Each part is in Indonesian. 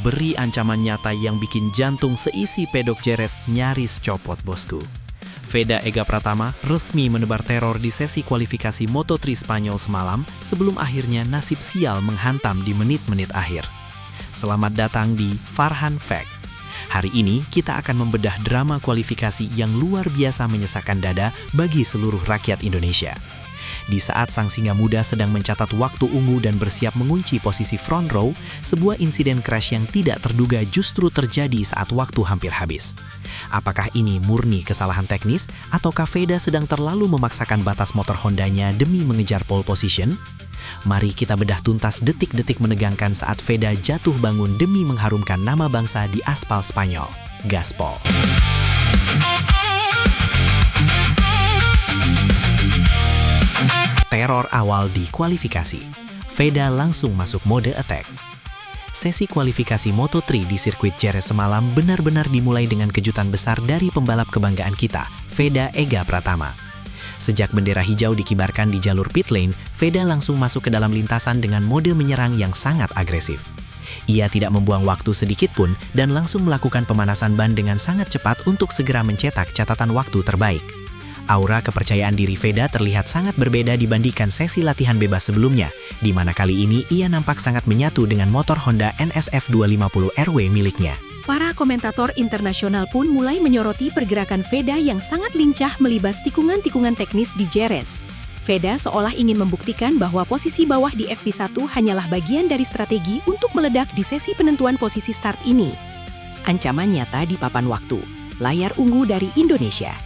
Beri ancaman nyata yang bikin jantung seisi pedok Jerez nyaris copot, bosku. Veda Ega Pratama resmi menebar teror di sesi kualifikasi Moto3 Spanyol semalam sebelum akhirnya nasib sial menghantam di menit-menit akhir. Selamat datang di Farhan Fact. Hari ini kita akan membedah drama kualifikasi yang luar biasa menyesakan dada bagi seluruh rakyat Indonesia. Di saat sang singa muda sedang mencatat waktu ungu dan bersiap mengunci posisi front row, sebuah insiden crash yang tidak terduga justru terjadi saat waktu hampir habis. Apakah ini murni kesalahan teknis, ataukah Veda sedang terlalu memaksakan batas motor Hondanya demi mengejar pole position? Mari kita bedah tuntas detik-detik menegangkan saat Veda jatuh bangun demi mengharumkan nama bangsa di aspal Spanyol. Gaspol. Teror awal di kualifikasi. Veda langsung masuk mode attack. Sesi kualifikasi Moto3 di sirkuit Jerez semalam benar-benar dimulai dengan kejutan besar dari pembalap kebanggaan kita, Veda Ega Pratama. Sejak bendera hijau dikibarkan di jalur pit lane, Veda langsung masuk ke dalam lintasan dengan mode menyerang yang sangat agresif. Ia tidak membuang waktu sedikit pun dan langsung melakukan pemanasan ban dengan sangat cepat untuk segera mencetak catatan waktu terbaik. Aura kepercayaan diri Veda terlihat sangat berbeda dibandingkan sesi latihan bebas sebelumnya, di mana kali ini ia nampak sangat menyatu dengan motor Honda NSF 250 RW miliknya. Para komentator internasional pun mulai menyoroti pergerakan Veda yang sangat lincah melibas tikungan-tikungan teknis di Jerez. Veda seolah ingin membuktikan bahwa posisi bawah di FP1 hanyalah bagian dari strategi untuk meledak di sesi penentuan posisi start ini. Ancaman nyata di papan waktu, layar ungu dari Indonesia.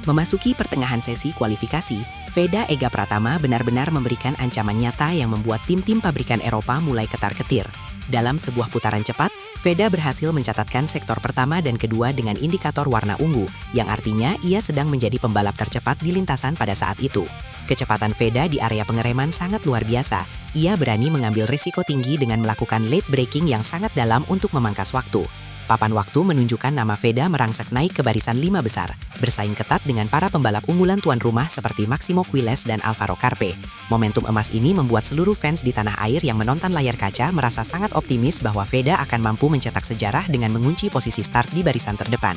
Memasuki pertengahan sesi kualifikasi, Veda Ega Pratama benar-benar memberikan ancaman nyata yang membuat tim-tim pabrikan Eropa mulai ketar-ketir. Dalam sebuah putaran cepat, Veda berhasil mencatatkan sektor pertama dan kedua dengan indikator warna ungu, yang artinya ia sedang menjadi pembalap tercepat di lintasan pada saat itu. Kecepatan Veda di area pengereman sangat luar biasa. Ia berani mengambil risiko tinggi dengan melakukan late braking yang sangat dalam untuk memangkas waktu. Papan waktu menunjukkan nama Veda merangsek naik ke barisan 5 besar, bersaing ketat dengan para pembalap unggulan tuan rumah seperti Máximo Quiles dan Alvaro Carpe. Momentum emas ini membuat seluruh fans di tanah air yang menonton layar kaca merasa sangat optimis bahwa Veda akan mampu mencetak sejarah dengan mengunci posisi start di barisan terdepan.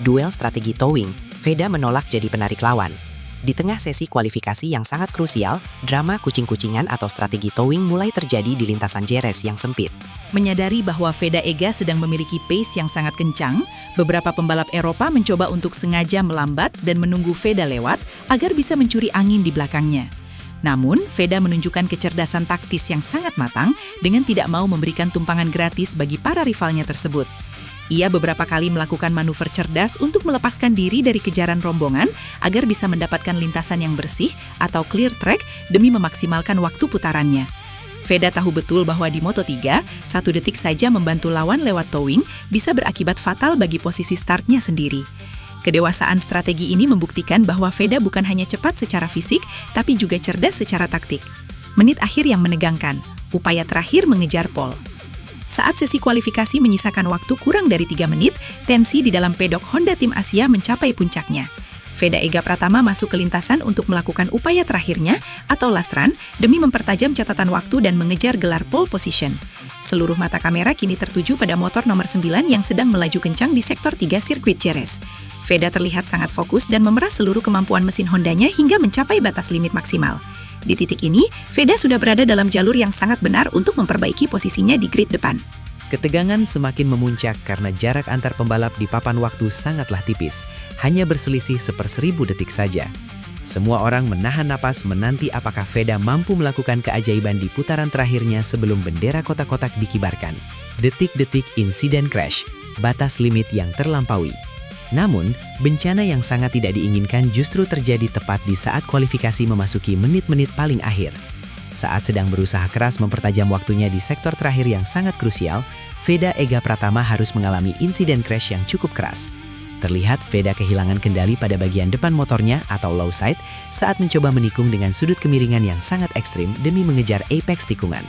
Duel strategi towing, Veda menolak jadi penarik lawan. Di tengah sesi kualifikasi yang sangat krusial, drama kucing-kucingan atau strategi towing mulai terjadi di lintasan Jerez yang sempit. Menyadari bahwa Veda Ega sedang memiliki pace yang sangat kencang, beberapa pembalap Eropa mencoba untuk sengaja melambat dan menunggu Veda lewat agar bisa mencuri angin di belakangnya. Namun, Veda menunjukkan kecerdasan taktis yang sangat matang dengan tidak mau memberikan tumpangan gratis bagi para rivalnya tersebut. Ia beberapa kali melakukan manuver cerdas untuk melepaskan diri dari kejaran rombongan agar bisa mendapatkan lintasan yang bersih atau clear track demi memaksimalkan waktu putarannya. Veda tahu betul bahwa di Moto3, 1 detik saja membantu lawan lewat towing bisa berakibat fatal bagi posisi startnya sendiri. Kedewasaan strategi ini membuktikan bahwa Veda bukan hanya cepat secara fisik, tapi juga cerdas secara taktik. Menit akhir yang menegangkan, upaya terakhir mengejar pole. Saat sesi kualifikasi menyisakan waktu kurang dari 3 menit, tensi di dalam pedok Honda Tim Asia mencapai puncaknya. Veda Ega Pratama masuk ke lintasan untuk melakukan upaya terakhirnya atau last run demi mempertajam catatan waktu dan mengejar gelar pole position. Seluruh mata kamera kini tertuju pada motor nomor 9 yang sedang melaju kencang di sektor 3 sirkuit Jerez. Veda terlihat sangat fokus dan memeras seluruh kemampuan mesin Hondanya hingga mencapai batas limit maksimal. Di titik ini, Veda sudah berada dalam jalur yang sangat benar untuk memperbaiki posisinya di grid depan. Ketegangan semakin memuncak karena jarak antar pembalap di papan waktu sangatlah tipis, hanya berselisih 1/1000 detik saja. Semua orang menahan napas menanti apakah Veda mampu melakukan keajaiban di putaran terakhirnya sebelum bendera kotak-kotak dikibarkan. Detik-detik insiden crash, batas limit yang terlampaui. Namun, bencana yang sangat tidak diinginkan justru terjadi tepat di saat kualifikasi memasuki menit-menit paling akhir. Saat sedang berusaha keras mempertajam waktunya di sektor terakhir yang sangat krusial, Veda Ega Pratama harus mengalami insiden crash yang cukup keras. Terlihat Veda kehilangan kendali pada bagian depan motornya atau low side saat mencoba menikung dengan sudut kemiringan yang sangat ekstrim demi mengejar apex tikungan.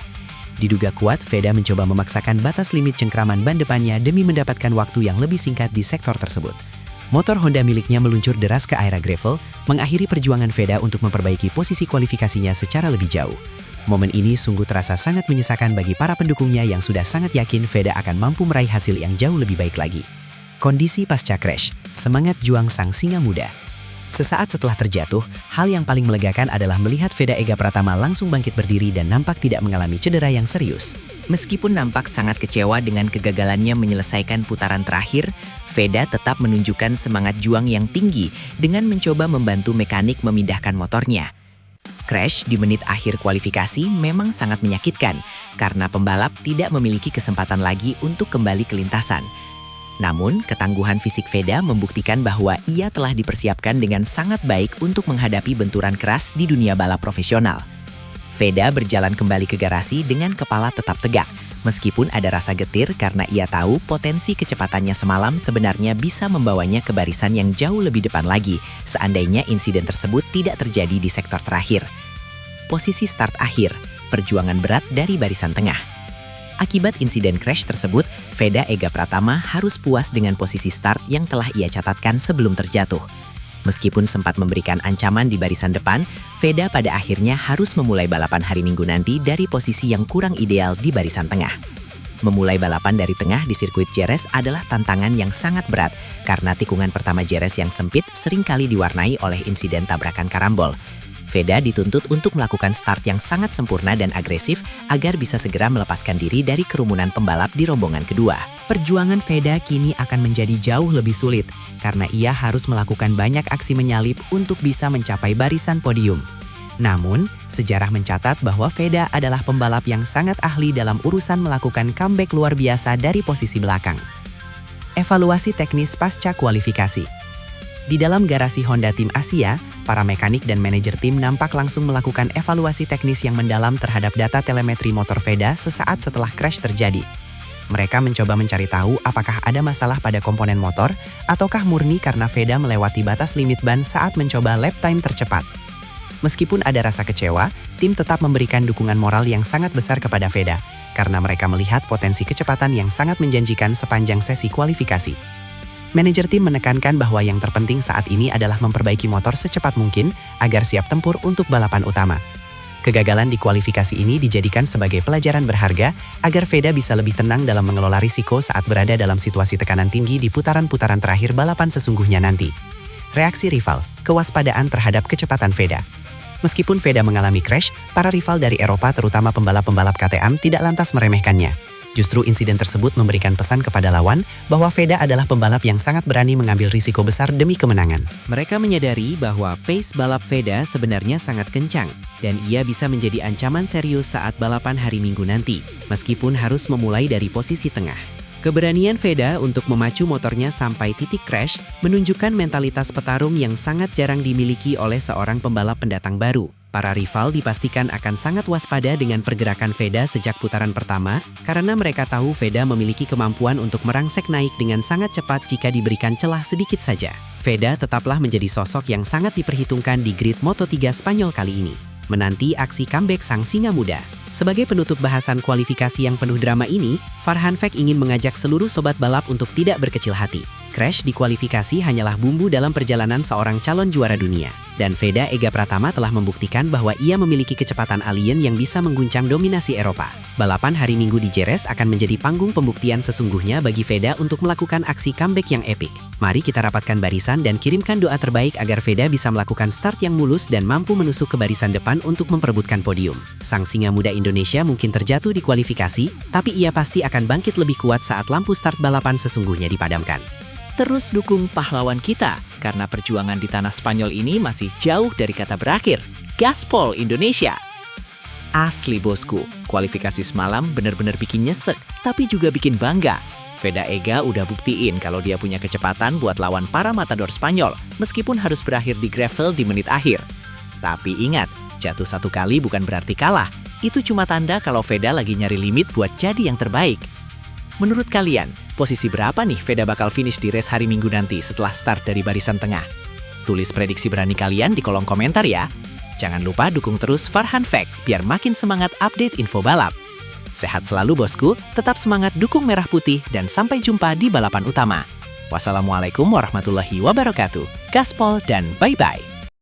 Diduga kuat, Veda mencoba memaksakan batas limit cengkraman ban depannya demi mendapatkan waktu yang lebih singkat di sektor tersebut. Motor Honda miliknya meluncur deras ke area gravel, mengakhiri perjuangan Veda untuk memperbaiki posisi kualifikasinya secara lebih jauh. Momen ini sungguh terasa sangat menyesakan bagi para pendukungnya yang sudah sangat yakin Veda akan mampu meraih hasil yang jauh lebih baik lagi. Kondisi pasca crash, semangat juang sang singa muda. Sesaat setelah terjatuh, hal yang paling melegakan adalah melihat Veda Ega Pratama langsung bangkit berdiri dan nampak tidak mengalami cedera yang serius. Meskipun nampak sangat kecewa dengan kegagalannya menyelesaikan putaran terakhir, Veda tetap menunjukkan semangat juang yang tinggi dengan mencoba membantu mekanik memindahkan motornya. Crash di menit akhir kualifikasi memang sangat menyakitkan karena pembalap tidak memiliki kesempatan lagi untuk kembali ke lintasan. Namun, ketangguhan fisik Veda membuktikan bahwa ia telah dipersiapkan dengan sangat baik untuk menghadapi benturan keras di dunia balap profesional. Veda berjalan kembali ke garasi dengan kepala tetap tegak, meskipun ada rasa getir karena ia tahu potensi kecepatannya semalam sebenarnya bisa membawanya ke barisan yang jauh lebih depan lagi, seandainya insiden tersebut tidak terjadi di sektor terakhir. Posisi start akhir, perjuangan berat dari barisan tengah. Akibat insiden crash tersebut, Veda Ega Pratama harus puas dengan posisi start yang telah ia catatkan sebelum terjatuh. Meskipun sempat memberikan ancaman di barisan depan, Veda pada akhirnya harus memulai balapan hari Minggu nanti dari posisi yang kurang ideal di barisan tengah. Memulai balapan dari tengah di sirkuit Jerez adalah tantangan yang sangat berat karena tikungan pertama Jerez yang sempit seringkali diwarnai oleh insiden tabrakan karambol. Veda dituntut untuk melakukan start yang sangat sempurna dan agresif agar bisa segera melepaskan diri dari kerumunan pembalap di rombongan kedua. Perjuangan Veda kini akan menjadi jauh lebih sulit karena ia harus melakukan banyak aksi menyalip untuk bisa mencapai barisan podium. Namun, sejarah mencatat bahwa Veda adalah pembalap yang sangat ahli dalam urusan melakukan comeback luar biasa dari posisi belakang. Evaluasi teknis pasca kualifikasi. Di dalam garasi Honda Tim Asia, para mekanik dan manajer tim nampak langsung melakukan evaluasi teknis yang mendalam terhadap data telemetri motor Veda sesaat setelah crash terjadi. Mereka mencoba mencari tahu apakah ada masalah pada komponen motor, ataukah murni karena Veda melewati batas limit ban saat mencoba lap time tercepat. Meskipun ada rasa kecewa, tim tetap memberikan dukungan moral yang sangat besar kepada Veda, karena mereka melihat potensi kecepatan yang sangat menjanjikan sepanjang sesi kualifikasi. Manajer tim menekankan bahwa yang terpenting saat ini adalah memperbaiki motor secepat mungkin agar siap tempur untuk balapan utama. Kegagalan di kualifikasi ini dijadikan sebagai pelajaran berharga agar Veda bisa lebih tenang dalam mengelola risiko saat berada dalam situasi tekanan tinggi di putaran-putaran terakhir balapan sesungguhnya nanti. Reaksi rival, kewaspadaan terhadap kecepatan Veda. Meskipun Veda mengalami crash, para rival dari Eropa terutama pembalap-pembalap KTM tidak lantas meremehkannya. Justru insiden tersebut memberikan pesan kepada lawan bahwa Veda adalah pembalap yang sangat berani mengambil risiko besar demi kemenangan. Mereka menyadari bahwa pace balap Veda sebenarnya sangat kencang dan ia bisa menjadi ancaman serius saat balapan hari Minggu nanti, meskipun harus memulai dari posisi tengah. Keberanian Veda untuk memacu motornya sampai titik crash menunjukkan mentalitas petarung yang sangat jarang dimiliki oleh seorang pembalap pendatang baru. Para rival dipastikan akan sangat waspada dengan pergerakan Veda sejak putaran pertama karena mereka tahu Veda memiliki kemampuan untuk merangsek naik dengan sangat cepat jika diberikan celah sedikit saja. Veda tetaplah menjadi sosok yang sangat diperhitungkan di grid Moto3 Spanyol kali ini. Menanti aksi comeback sang singa muda. Sebagai penutup bahasan kualifikasi yang penuh drama ini, Farhan Fack ingin mengajak seluruh sobat balap untuk tidak berkecil hati. Crash di kualifikasi hanyalah bumbu dalam perjalanan seorang calon juara dunia. Dan Veda Ega Pratama telah membuktikan bahwa ia memiliki kecepatan alien yang bisa mengguncang dominasi Eropa. Balapan hari Minggu di Jerez akan menjadi panggung pembuktian sesungguhnya bagi Veda untuk melakukan aksi comeback yang epik. Mari kita rapatkan barisan dan kirimkan doa terbaik agar Veda bisa melakukan start yang mulus dan mampu menusuk ke barisan depan untuk memperebutkan podium. Sang singa muda Indonesia mungkin terjatuh di kualifikasi, tapi ia pasti akan bangkit lebih kuat saat lampu start balapan sesungguhnya dipadamkan. Terus dukung pahlawan kita, karena perjuangan di tanah Spanyol ini masih jauh dari kata berakhir. Gaspol Indonesia! Asli bosku, kualifikasi semalam benar-benar bikin nyesek, tapi juga bikin bangga. Veda Ega udah buktiin kalau dia punya kecepatan buat lawan para matador Spanyol, meskipun harus berakhir di gravel di menit akhir. Tapi ingat, jatuh satu kali bukan berarti kalah. Itu cuma tanda kalau Veda lagi nyari limit buat jadi yang terbaik. Menurut kalian, posisi berapa nih Veda bakal finish di race hari Minggu nanti setelah start dari barisan tengah? Tulis prediksi berani kalian di kolom komentar ya. Jangan lupa dukung terus Farhan Fack biar makin semangat update info balap. Sehat selalu bosku, tetap semangat dukung merah putih dan sampai jumpa di balapan utama. Wassalamualaikum warahmatullahi wabarakatuh. Gaspol dan bye-bye.